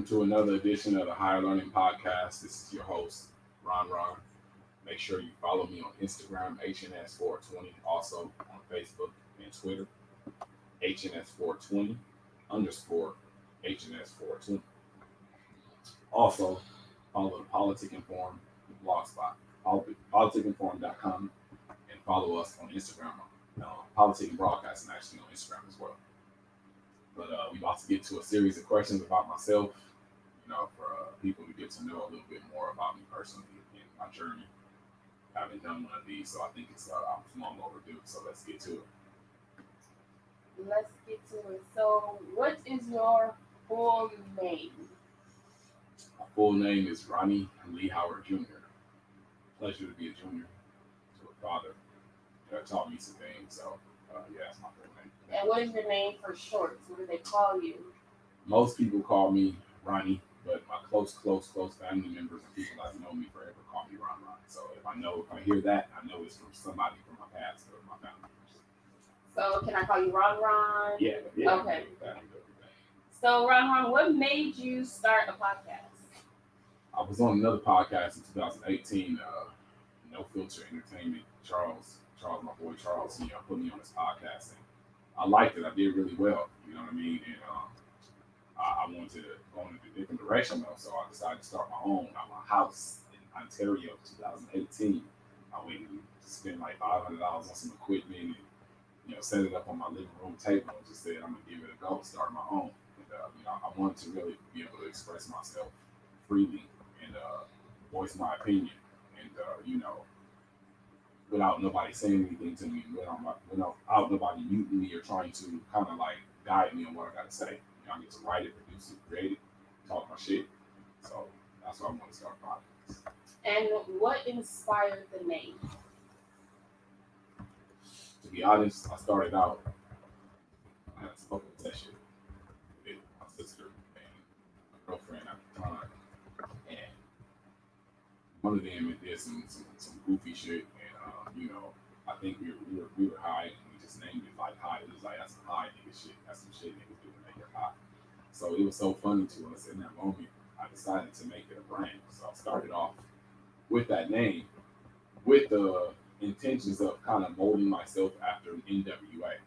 to another edition of the Higher Learning Podcast. This is your host, Ron. Make sure you follow me on Instagram, HNS420, also on Facebook and Twitter, HNS420 underscore HNS420. Also, follow the Politic Inform blogspot, politicinform.com, and follow us on Instagram, Politic and Broadcasting, actually on Instagram as well. But we about to get to a series of questions about myself, for people to get to know a little bit more about me personally and my journey. I haven't done one of these, so I think it's long overdue. So let's get to it. Let's get to it. So, what is your full name? My full name is Ronnie Lee Howard Jr. Pleasure to be a junior to a father that taught me some things. So, that's my full name. And what is your name for short? What do they call you? Most people call me Ronnie, but my close family members and people that know me forever call me Ron. So if I hear that, I know it's from somebody from my past or my family members. So can I call you Ron? Yeah. Okay. So Ron, what made you start a podcast? I was on another podcast in 2018, No Filter Entertainment. Charles, my boy Charles, he put me on his podcast, and I liked it. I did really well, you know what I mean? And I wanted to go in a different direction though, so I decided to start my own at my house in Ontario, 2018. I went and spent like $500 on some equipment and set it up on my living room table and just said I'm gonna give it a go, start my own. And I wanted to really be able to express myself freely and voice my opinion, and without nobody saying anything to me, without nobody muting me or trying to kind of like guide me on what I gotta say. I get to write it, produce it, create it, talk my shit. So that's why I want to start podcasts. And what inspired the name? To be honest, I started out, I had a spoken session with my sister and my girlfriend at the time. And one of them did some goofy shit. And, I think we were high, and we just named it like high. It was like, that's some high nigga shit. That's some shit niggas do to make it high. So it was so funny to us in that moment. I decided to make it a brand. So I started off with that name, with the intentions of kind of molding myself after NWA.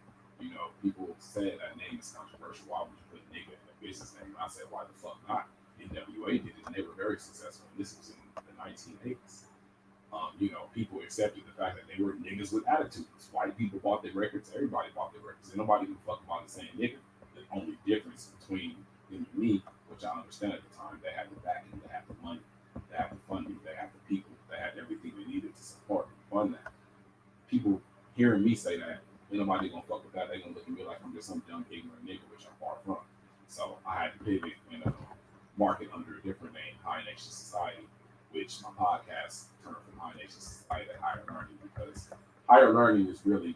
People said that name is controversial. Why would you put nigga in a business name? And I said, why the fuck not? NWA did it, and they were very successful. And this was in the 1980s. People accepted the fact that they were niggas with attitudes. White people bought their records. Everybody bought their records. And nobody could fuck about saying nigga. The only difference between them and me, which I understand at the time, they had the backing, they had the money, they had the funding, they had the people, they had everything they needed to support and fund that. People hearing me say that, ain't nobody gonna fuck with that. They gonna look at me like I'm just some dumb ignorant nigga, which I'm far from. So I had to pivot and market under a different name, High Nation Society, which my podcast turned from High Nation Society to Higher Learning, because Higher Learning is really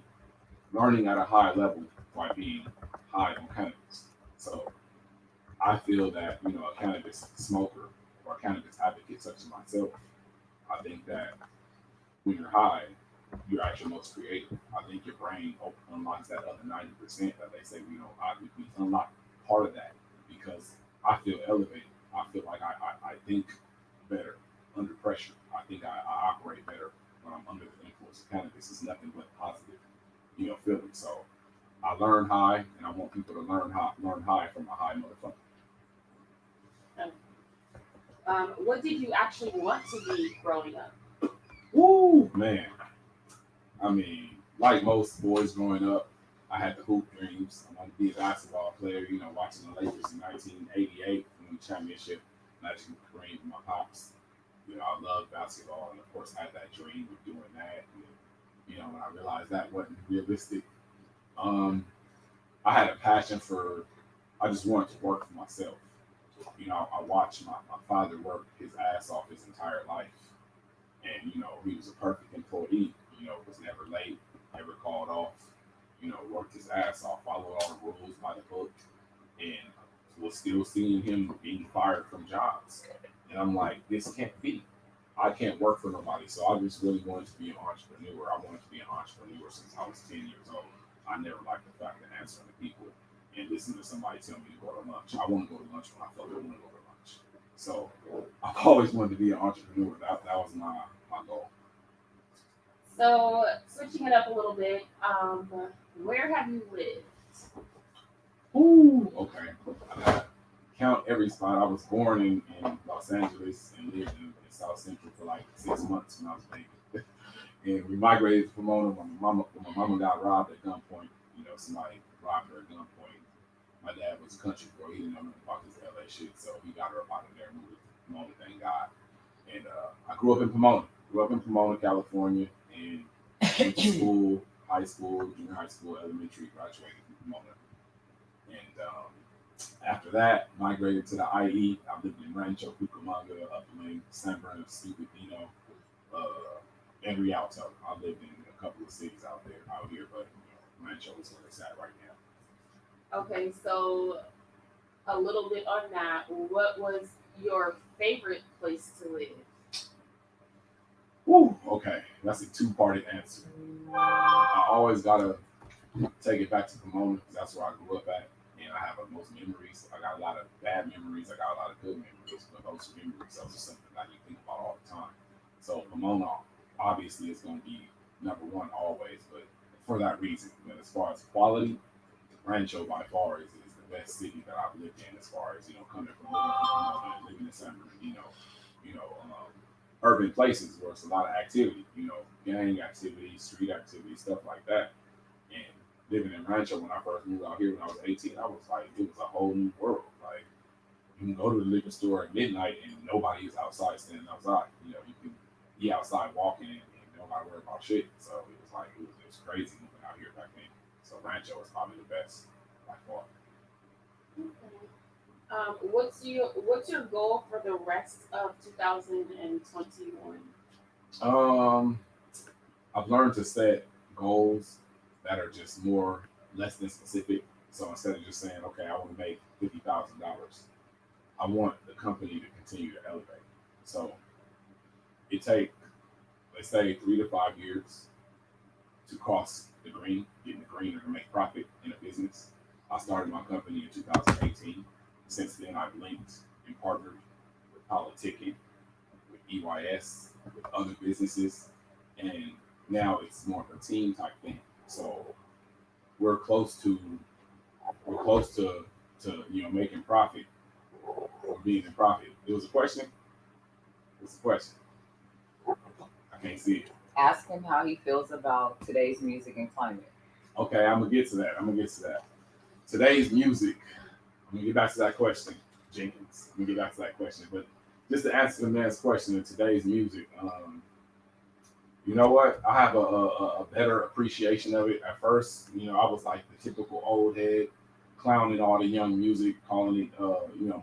learning at a high level by being high on cannabis. So I feel that, a cannabis smoker or a cannabis advocate such as myself, I think that when you're high, you're actually most creative. I think your brain unlocks that other 90% that they say we unlock part of that, because I feel elevated. I feel like I think better under pressure. I think I operate better when I'm under the influence of cannabis. It's nothing but positive, feeling. So I learn high, and I want people to learn high from a high motherfucker. What did you actually want to be growing up? Woo, man. I mean, like most boys growing up, I had the hoop dreams. I wanted to be a basketball player, watching the Lakers in 1988 winning the championship, Magic Kareem with my pops. I loved basketball, and of course I had that dream of doing that. And, when I realized that wasn't realistic, I had a passion I just wanted to work for myself. I watched my father work his ass off his entire life. And, he was a perfect employee, was never late, never called off, worked his ass off, followed all the rules by the book, and was still seeing him being fired from jobs. And I'm like, this can't be. I can't work for nobody. So I just really wanted to be an entrepreneur. I wanted to be an entrepreneur since I was 10 years old. I never liked the fact of answering to people and listening to somebody tell me to go to lunch. I want to go to lunch when I feel like I want to go to lunch. So I've always wanted to be an entrepreneur. That was my goal. So switching it up a little bit, where have you lived? Ooh, okay. I gotta count every spot. I was born in Los Angeles and lived in South Central for like 6 months when I was baby. And we migrated to Pomona when my mama got robbed at gunpoint. Somebody robbed her at gunpoint. My dad was a country boy. He didn't know nothing about this LA shit, so he got her up out of there, moved to Pomona, thank God. And I grew up in Pomona. Grew up in Pomona, California, and went to school, high school, junior high school, elementary, graduated from Pomona. And after that, migrated to the IE. I lived in Rancho Cucamonga, Upland, San Bernardino, Stupidino, and Rialto. I lived in a couple of cities out here, but Rancho is where it's at right now. Okay, so a little bit on that. What was your favorite place to live? Woo, okay, that's a two-parted answer. I always gotta take it back to Pomona because that's where I grew up at, and I have the most memories. I got a lot of bad memories. I got a lot of good memories, but those memories, those are something that you think about all the time. So Pomona obviously is going to be number one always, but for that reason. But as far as quality, Rancho by far is the best city that I've lived in. As far as coming from living from Pomona and living in San Bernardino, you know, urban places where it's a lot of activity. Gang activity, street activity, stuff like that. And living in Rancho when I first moved out here when I was 18, I was like, it was a whole new world. Like you can go to the liquor store at midnight and nobody is outside standing outside. You can be outside walking and nobody worry about shit. So it was like it was crazy moving out here back then. So Rancho is probably the best by far. Okay. What's your goal for the rest of 2021? Um, I've learned to set goals that are just more less than specific. So instead of just saying, okay, I want to make $50,000, I want the company to continue to elevate. So it take, let's say, 3 to 5 years to cross the green, getting the green or to make profit in a business. I started my company in 2018. Since then, I've linked and partnered with politicking, with EYS, with other businesses, and now it's more of a team type thing. So we're close to to making profit or being in profit. It was a question. What's the question? I can't see it. Ask him how he feels about today's music and climate. Okay, I'm gonna get to that. Today's music. I'm gonna get back to that question, Jenkins. I'm gonna get back to that question, but just to answer the man's question in today's music, you know what? I have a better appreciation of it. At first, I was like the typical old head, clowning all the young music, calling it,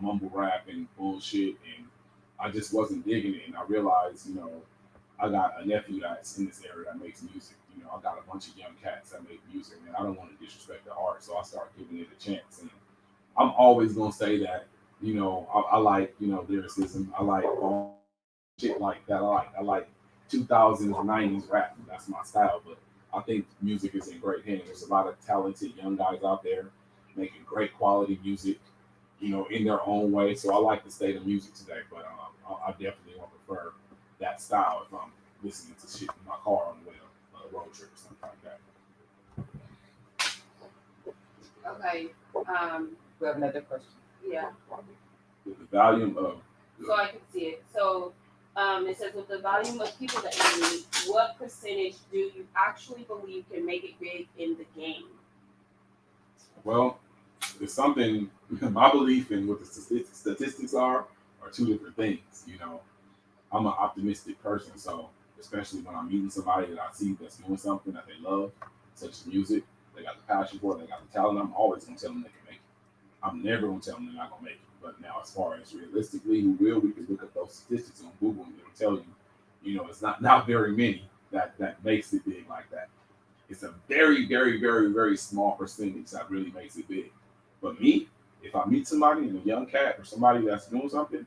mumble rap and bullshit, and I just wasn't digging it. And I realized, I got a nephew that's in this area that makes music. I got a bunch of young cats that make music, and I don't want to disrespect the art, so I started giving it a chance. And I'm always gonna say that, I like, lyricism. I like all shit like that. I like 2000s, 90s rap. That's my style. But I think music is in great hands. There's a lot of talented young guys out there making great quality music, in their own way. So I like the state of music today. But I definitely want to prefer that style if I'm listening to shit in my car on the way on a road trip or something like that. Okay. We have another question. Yeah. With the volume of So I can see it. So it says with the volume of people that you meet, what percentage do you actually believe can make it big in the game? well, it's something. My belief in what the statistics are two different things. I'm an optimistic person, so especially when I'm meeting somebody that I see that's doing something that they love, such as music, they got the passion for it, they got the talent. I'm always gonna tell them they can make it. I'm never gonna tell them they're not gonna make it. But now, as far as realistically, who will? We can look at those statistics on Google, and it'll tell you, it's not very many that makes it big like that. It's a very, very, very, very small percentage that really makes it big. But me, if I meet somebody and a young cat or somebody that's doing something,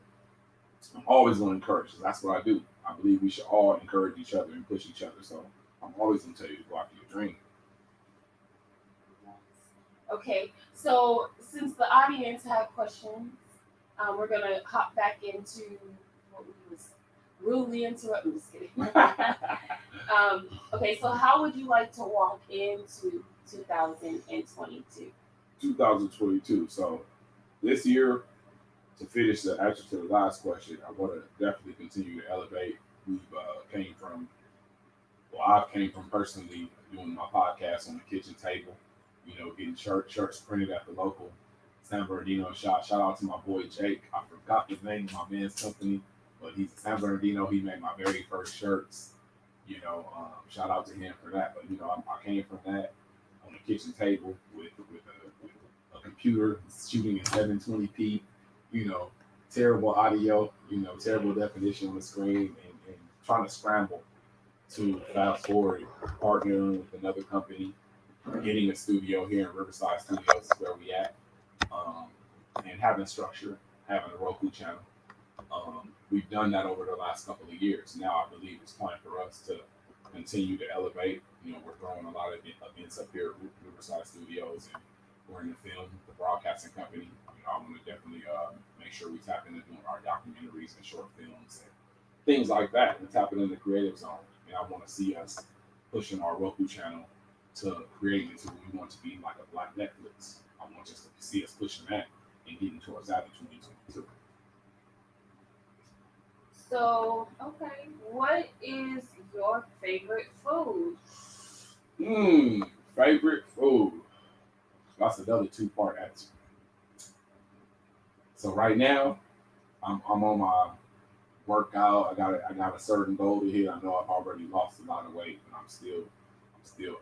I'm always going to encourage. 'Cause that's what I do. I believe we should all encourage each other and push each other. So I'm always going to tell you to go after your dream. Okay. So since the audience had questions, We're gonna hop back into what we was rudely interrupting. Just kidding. Okay, so how would you like to walk into 2022? 2022. So this year, to finish the answer to the last question, I want to definitely continue to elevate. We've came from, well, I came from personally doing my podcast on the kitchen table, getting shirts printed at the local San Bernardino shop. Shout out to my boy Jake. I forgot the name of my man's company, but he's San Bernardino. He made my very first shirts. Shout out to him for that. But I came from that on the kitchen table with a computer shooting in 720p. You know, terrible audio. Terrible definition on the screen, and trying to scramble to fast forward, partnering with another company, getting a studio here in Riverside Studios is where we at, and having structure, having a Roku channel. We've done that over the last couple of years. Now I believe it's time for us to continue to elevate. We're throwing a lot of events up here at Riverside Studios, and we're in the film, the broadcasting company. I want to definitely make sure we tap into doing our documentaries and short films and things like that, and tapping in the creative zone. And I want to see us pushing our Roku channel to creating it to what we want to be, like a Black Netflix. I want us to see us pushing that and getting towards that in 2022. So, okay, what is your favorite food? Favorite food. That's another two-part answer. So right now, I'm on my workout. I got a certain goal to hit. I know I've already lost a lot of weight, but I'm still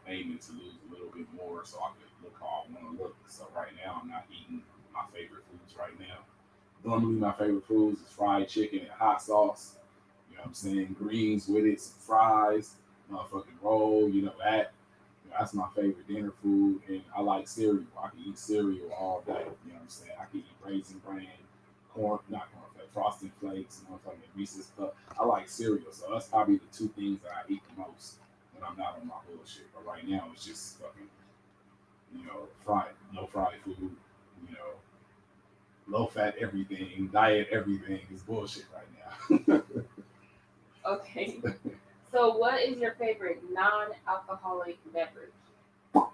aiming to lose a little bit more so I can look how I want to look. So right now, I'm not eating my favorite foods right now. Normally, my favorite foods is fried chicken and hot sauce. You know what I'm saying? Greens with it, some fries, motherfucking roll. That. That's my favorite dinner food, and I like cereal. I can eat cereal all day. You know what I'm saying? I can eat Raisin Bran, not corn flakes, Frosted Flakes, motherfucking Reese's Cup. I like cereal, so that's probably the two things that I eat the most when I'm not on my bullshit. But right now, it's just fucking, fried, no fried food, low fat everything, diet everything is bullshit right now. Okay. So, what is your favorite non-alcoholic beverage? I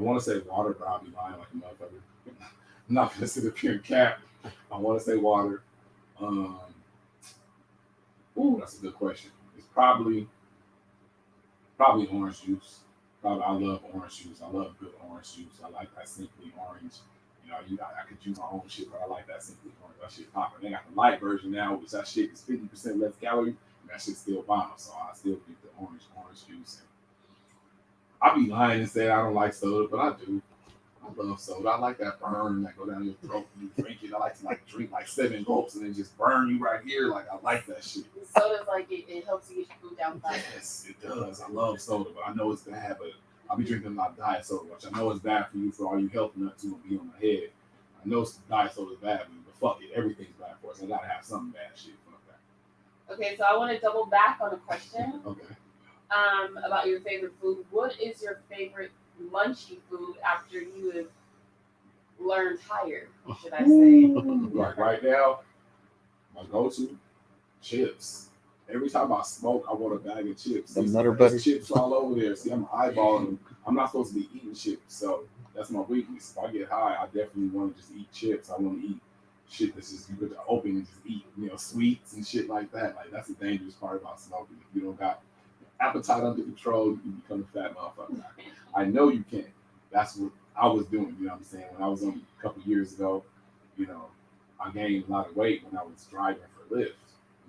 want to say water, but I'll be lying like a motherfucker. I'm not gonna sit up here and cap. I want to say water. That's a good question. It's probably orange juice. I love orange juice. I love good orange juice. I like that Simply Orange. I could use my own shit, but I like that Simply Orange. That shit popping. They got the light version now, which that shit is 50% less calories, and that shit still bomb. So I still get the orange juice. And I be lying and say I don't like soda, but I do. I love soda. I like that burn that go down your throat when you drink it. I like to drink 7 gulps and then just burn you right here. I like that shit. Soda's it helps you get your food down fast. Yes, it does. I love soda, but I know it's bad. But I'll be drinking a lot of diet soda, which I know it's bad for you, for all you health nuts who will be on my head. I know diet soda is bad for you, but fuck it, everything's bad for us. I gotta have some bad shit. Fuck that. Okay, so I want to double back on a question. Okay. About your favorite food. What is your favorite munchy food after you have learned higher? Should I say? Like right now, my go-to chips. Every time I smoke, I want a bag of chips. There's chips all over there. See, I'm eyeballing them. I'm not supposed to be eating chips, so that's my weakness. If I get high, I definitely want to just eat chips. I want to eat shit that's just you could open and just eat, sweets and shit like that. That's the dangerous part about smoking. If you don't got appetite under control, you can become a fat motherfucker. I know you can. That's what I was doing. You know what I'm saying? When I was on a couple years ago, I gained a lot of weight when I was driving for Lyft.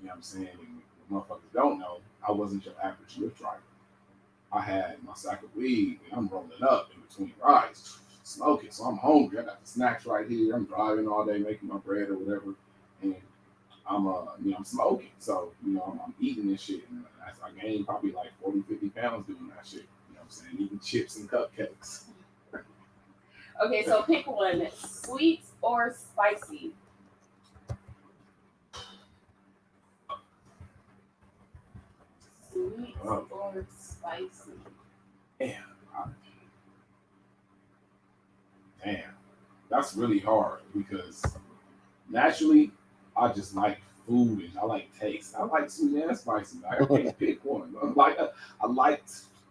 You know what I'm saying? And what motherfuckers don't know, I wasn't your average Lyft driver. I had my sack of weed and I'm rolling up in between rides, smoking. So I'm hungry. I got the snacks right here. I'm driving all day, making my bread or whatever. And I'm smoking. So, I'm eating this shit. And I gained probably 40, 50 pounds doing that shit. You know what I'm saying? Eating chips and cupcakes. Okay, so pick one. Sweet or spicy? Sweet or spicy? Damn. That's really hard because naturally, I just like food and I like taste. I like sweet and spicy. Like, I can't pick one. I like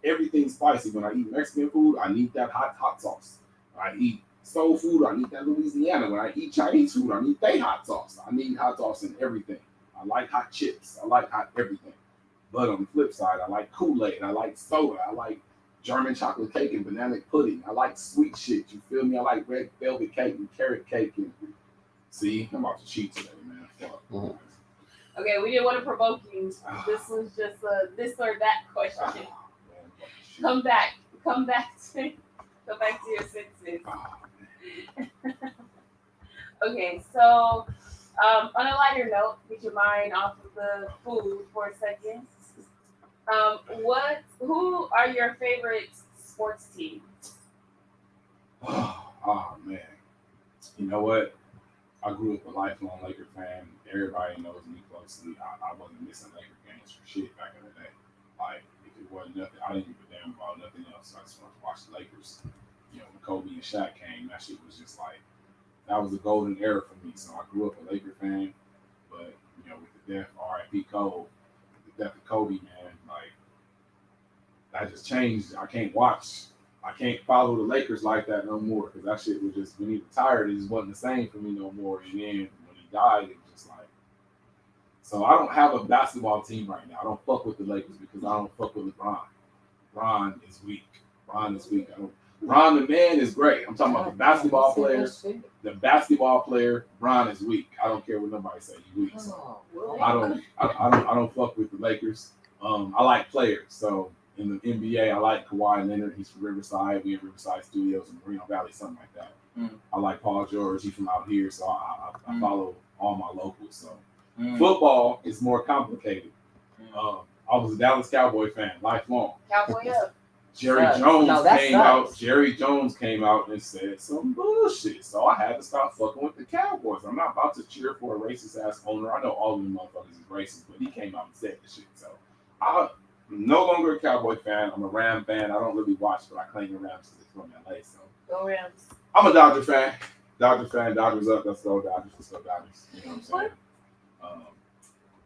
everything spicy. When I eat Mexican food, I need that hot sauce. I eat soul food, I need that Louisiana. When I eat Chinese food, I need they hot sauce. I need hot sauce in everything. I like hot chips. I like hot everything. But on the flip side, I like Kool-Aid. I like soda. I like German chocolate cake and banana pudding. I like sweet shit. You feel me? I like red velvet cake and carrot cake. And see, I'm about to cheat today, man. Fuck. Mhm. Okay, we didn't want to provoke you. This was just a this or that question. Man, fucking shit. Come back to your senses. Okay, so on a lighter note, get your mind off of the food for a second. Who are your favorite sports teams? Oh man, you know what? I grew up a lifelong Laker fan. Everybody knows me closely. I wasn't missing Laker games for shit back in the day. Like if it wasn't nothing, I didn't give a damn about nothing else. I just wanted to watch the Lakers. You know, when Kobe and Shaq came, that shit was just like that was a golden era for me. So I grew up a Laker fan. But you know, with the death, R.I.P. Cole, with the death of Kobe, man, like that just changed. I can't follow the Lakers like that no more because that shit was just when he retired, it just wasn't the same for me no more. And then when he died, it was just like. So I don't have a basketball team right now. I don't fuck with the Lakers because I don't fuck with LeBron. Bron is weak. Bron is weak. Bron the man is great. I'm talking about the basketball player. The basketball player, Bron is weak. I don't care what nobody say. He's weak. So I don't fuck with the Lakers. I like players. So in the NBA, I like Kawhi Leonard. He's from Riverside. We in Riverside Studios in Moreno Valley, something like that. I like Paul George. He's from out here, so I follow all my locals. So football is more complicated. I was a Dallas Cowboy fan, lifelong. Cowboy up. Jerry Jones came out and said some bullshit. So I had to stop fucking with the Cowboys. I'm not about to cheer for a racist ass owner. I know all of them motherfuckers is racist, but he came out and said the shit. So I'm no longer a Cowboy fan. I'm a Ram fan. I don't really watch, but I claim the Rams because they're from LA. So Go Rams. I'm a Dodger fan. Dodgers up. Let's go Dodgers. Let's go Dodgers. You know what I'm saying?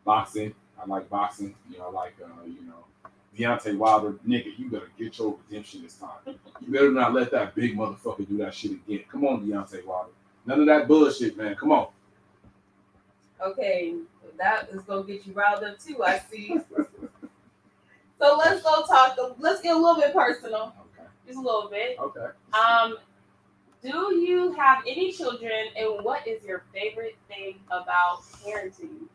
Boxing. I like boxing. You know, I like Deontay Wilder, nigga, you better get your redemption this time. You better not let that big motherfucker do that shit again. Come on, Deontay Wilder. None of that bullshit, man. Come on. Okay, that is gonna get you riled up too, I see. So let's get a little bit personal. Okay. Just a little bit. Okay. Do you have any children, and what is your favorite thing about parenting?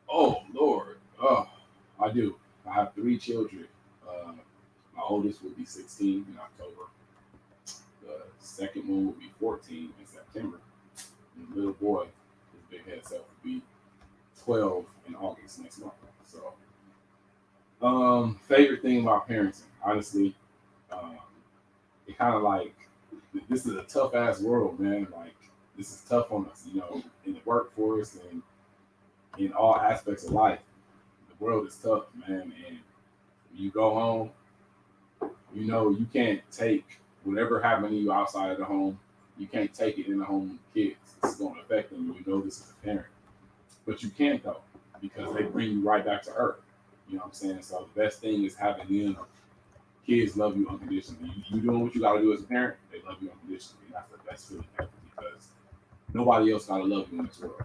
Oh, Lord. Oh, I do. I have 3 children. My oldest will be 16 in October. The second one will be 14 in September. And the little boy, his big head self, will be 12 in August next month. So, favorite thing about parenting, honestly, it kind of like, this is a tough ass world, man. Like, this is tough on us, you know, in the workforce and in all aspects of life. The world is tough, man, and when you go home, you know you can't take whatever happened to you outside of the home. You can't take it in the home with kids. It's going to affect them. You know this as a parent, but you can't though because they bring you right back to earth. You know what I'm saying? So the best thing is having them. Kids love you unconditionally. You doing what you got to do as a parent. They love you unconditionally. That's the best feeling ever because nobody else got to love you in this world.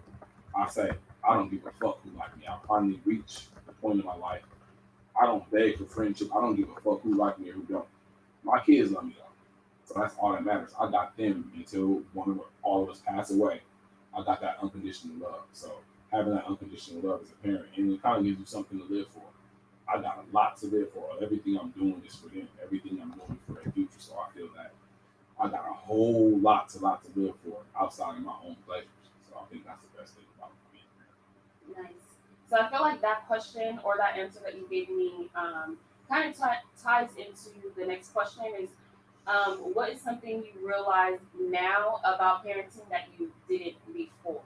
I say I don't give a fuck who like me. I finally reached the point in my life. I don't beg for friendship. I don't give a fuck who like me or who don't. My kids love me though. So that's all that matters. I got them until all of us pass away. I got that unconditional love. So having that unconditional love as a parent, and it kind of gives you something to live for. I got a lot to live for. Everything I'm doing is for them. Everything I'm doing is for their future. So I feel that I got a whole lot to live for outside of my own pleasures. So I think that's the best thing about being a parent. Nice. So I feel like that question or that answer that you gave me kind of ties into the next question is what is something you realize now about parenting that you didn't before?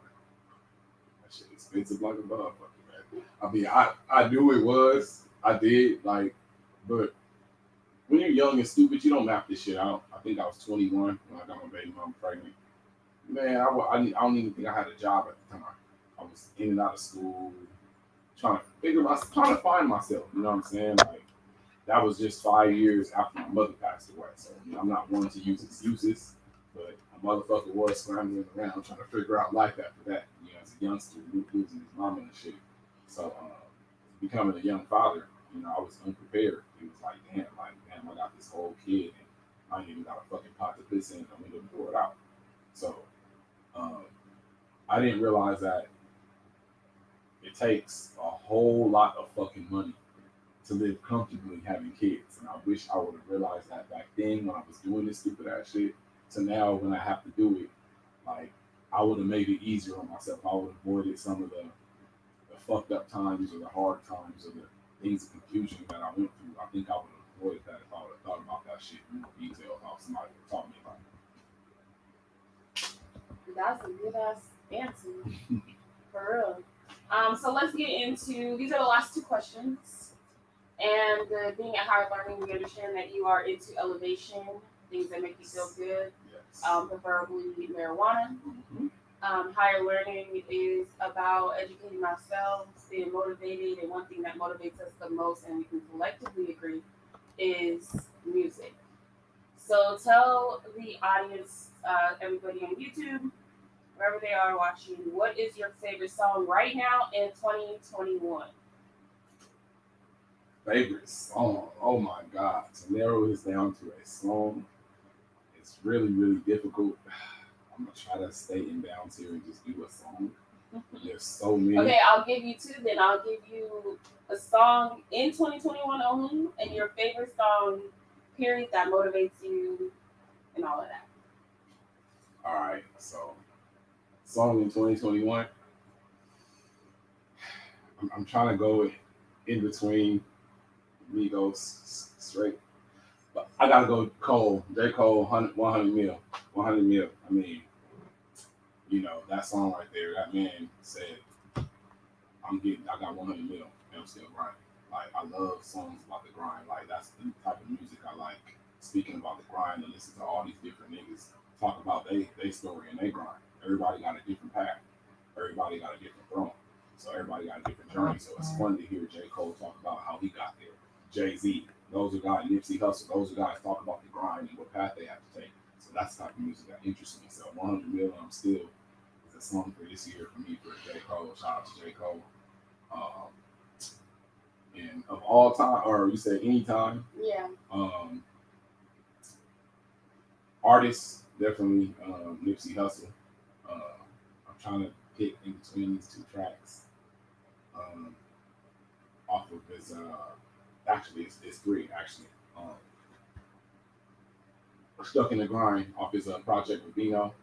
That shit expensive like a motherfucker, man. I mean, I knew it was. I did, like, but when you're young and stupid, you don't map this shit out. I think I was 21 when I got my baby mom pregnant. Man, I don't even think I had a job at the time. I was in and out of school, trying to find myself. You know what I'm saying? Like that was just 5 years after my mother passed away. So I'm not one to use excuses, but a motherfucker was scrambling around trying to figure out life after that. You know, as a youngster, losing his mama and shit. So becoming a young father, I was unprepared. It was like, damn, I got this whole kid, and I ain't even got a fucking pot to piss in. I'm gonna pour it out. So um, I didn't realize that it takes a whole lot of fucking money to live comfortably having kids. And I wish I would have realized that back then when I was doing this stupid ass shit. To now when I have to do it, like I would have made it easier on myself. I would have avoided some of the fucked up times or the hard times or the things of confusion that I went through. I think I would have avoided that if I would have thought about that shit in more detail, how somebody would have taught me about That's a good ass answer. For real. So let's get into these are the last two questions. And being at Higher Learning, we understand that you are into elevation, things that make you feel good, it. Yes. preferably marijuana. Mm-hmm. Higher Learning is about educating ourselves, being motivated, and one thing that motivates us the most, and we can collectively agree, is music. So tell the audience, everybody on YouTube, wherever they are watching, what is your favorite song right now in 2021? Favorite song? Oh my god! To narrow this down to a song, it's really, really difficult. I'm gonna try to stay in bounds here and just do a song. There's so many. Okay, I'll give you two. Then I'll give you a song in 2021 only, and your favorite song, period, that motivates you, and all of that. All right, so song in 2021. I'm trying to go in between Migos straight, but I gotta go Cole. J. Cole, 100 mil, 100 mil. I mean, that song right there. That man said, I got 100 mil, and I'm still grinding. Like I love songs about the grind. Like that's the type of music I like. Speaking about the grind, and listen to all these different niggas talk about they story and they grind. Everybody got a different path. Everybody got a different throne. So everybody got a different journey. So it's fun to hear J. Cole talk about how he got there. Jay-Z, those are guys, Nipsey Hussle, those are guys talk about the grind and what path they have to take. So that's the type of music that interests me. So 100 million, I'm still is a song for this year for me for J. Cole. Shout out to J. Cole. Um, and of all time, or you say anytime, Yeah. artists, definitely Nipsey Hussle. I'm trying to pick in between these two tracks. Um, off of his actually it's three actually. Stuck in the Grind off his project with Vino.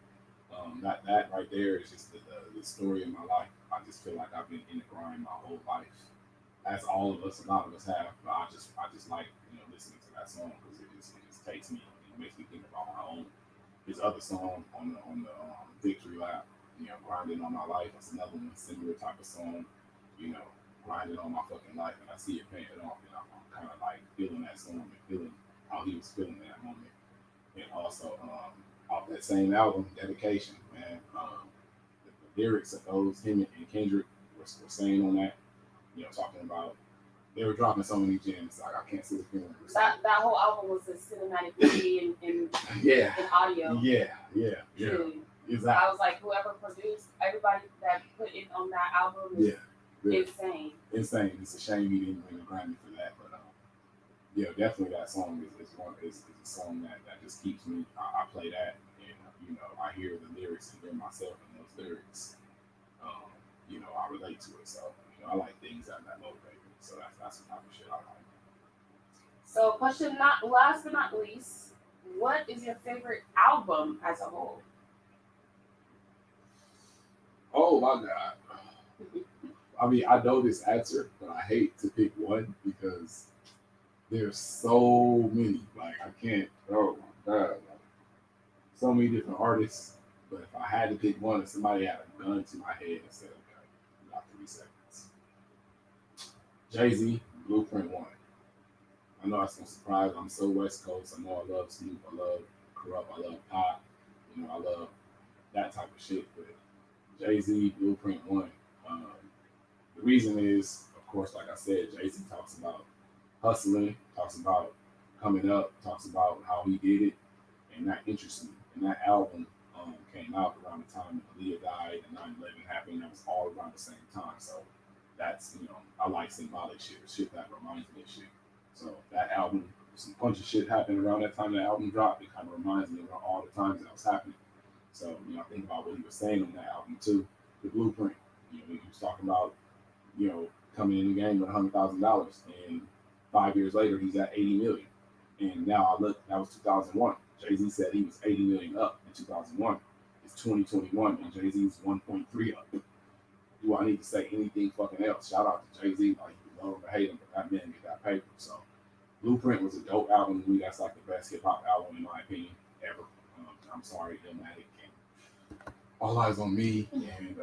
That right there is just the story of my life. I just feel like I've been in the grind my whole life, as all of us, a lot of us have. But I just like listening to that song because it just takes me. It makes me think about my own. His other song on the Victory Lap, grinding on my life. That's another one, similar type of song. You know, grinding on my fucking life, and I see it paying off, and I'm kind of like feeling that song and feeling how he was feeling in that moment. And also off that same album, Dedication, man, the lyrics of those him and Kendrick were saying on that, talking about they were dropping so many gems. Like I can't see the feeling. That whole album was a cinematic movie in Yeah, audio. yeah. Dude. Exactly. I was like, whoever produced, everybody that put it on that album is insane. Insane. It's a shame he didn't win a Grammy for that, but definitely that song is a song that just keeps me. I play that, and I hear the lyrics and hear myself in those lyrics. I relate to it, so I like things that motivate me. So that's the type of shit I like. So, question not last but not least, what is your favorite album as a whole? Oh my god. I mean, I know this answer, but I hate to pick one because there's so many. Like I can't. Oh my god. Like, so many different artists. But if I had to pick one, if somebody had a gun to my head and said, "Okay, you got 3 seconds," Jay-Z, Blueprint One. I know that's gonna surprise. I'm so West Coast. I know I love Snoop. I love Corrupt. I love Pop. I love that type of shit. But Jay-Z, Blueprint 1. The reason is, of course, like I said, Jay-Z talks about hustling, talks about coming up, talks about how he did it, and that interests me. And that album came out around the time that Aaliyah died and 9/11 happened. That was all around the same time. So that's, I like symbolic shit that reminds me of shit. So that album, some punchy shit happened around that time that album dropped. It kind of reminds me of all the times that was happening. So, think about what he was saying on that album too. The Blueprint. He was talking about, coming in the game with $100,000, and 5 years later he's at 80 million. And now I look, that was 2001. Jay-Z said he was 80 million up in 2001. It's 2021, and Jay-Z's 1.3 up. Do I need to say anything fucking else? Shout out to Jay-Z. Like, you love him or hate him, but that man get that paper. So, Blueprint was a dope album to me. That's like the best hip hop album in my opinion ever. I'm sorry, Illmatic, and All Eyes on Me, and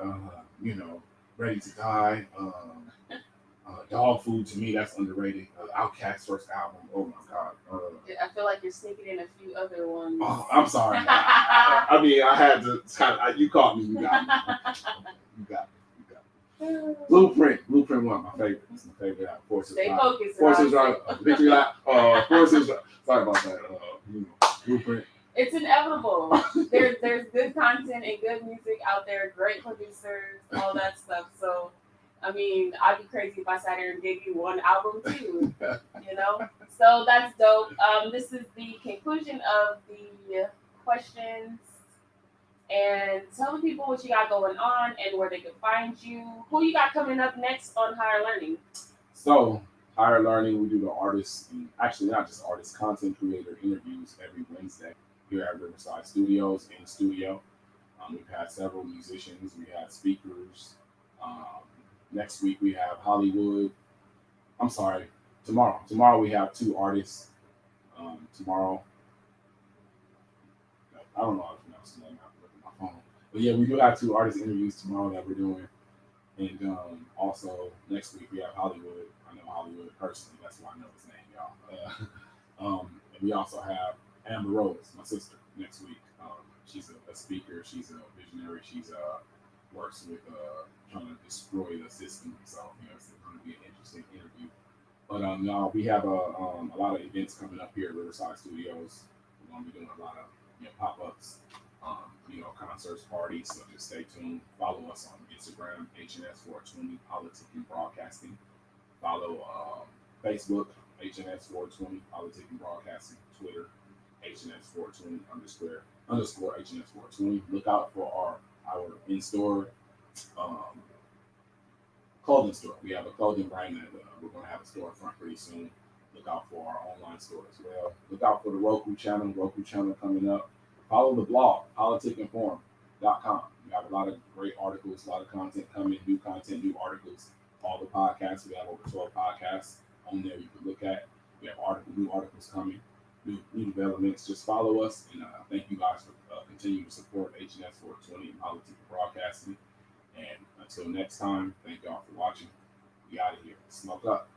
Ready to Die. Dog Food, to me, that's underrated. Outkast's first album. Oh my god. I feel like you're sneaking in a few other ones. Oh, I'm sorry. I mean, I had to. You caught me. You got me. You got me. Blueprint 1, my favorite. It's my favorite album. Stay focused. Forces Right. Victory Lap. Forces. Sorry about that. Blueprint. It's inevitable. There's good content and good music out there. Great producers, all that stuff. So, I mean, I'd be crazy if I sat here and gave you one album too, So that's dope. This is the conclusion of the questions. And tell the people what you got going on and where they can find you. Who you got coming up next on Higher Lurnin? So, Higher Lurnin, we do the artists, and actually not just artists, content creator interviews every Wednesday here at Riverside Studios in studio. We've had several musicians, we had speakers. Next week we have Hollywood. I'm sorry, tomorrow. Tomorrow we have 2 artists. Tomorrow, I don't know how to pronounce the name. I have to look at my phone. But yeah, we do have 2 artist interviews tomorrow that we're doing. And also next week we have Hollywood. I know Hollywood personally. That's why I know his name, y'all. And we also have Amber Rose, my sister, next week. She's a speaker. She's a visionary. She's works with trying to destroy the system. So it's going to be an interesting interview. But no, we have a lot of events coming up here at Riverside Studios. We're going to be doing a lot of pop-ups, concerts, parties. So just stay tuned. Follow us on Instagram, HNS420 Politic and Broadcasting. Follow Facebook, HNS420 Politic and Broadcasting. Twitter, HNS420 underscore HNS420. Look out for our in-store clothing store. We have a clothing brand that we're going to have a storefront pretty soon. Look out for our online store as well. Look out for the Roku channel coming up. Follow the blog, politicinform.com. We have a lot of great articles, a lot of content coming, new content, new articles. All the podcasts, we have over 12 podcasts on there you can look at. We have new articles coming, new developments. Just follow us, and thank you guys for continuing to support HNS 420 and Politics Broadcasting. And until next time, thank y'all for watching. We out of here. Smoke up.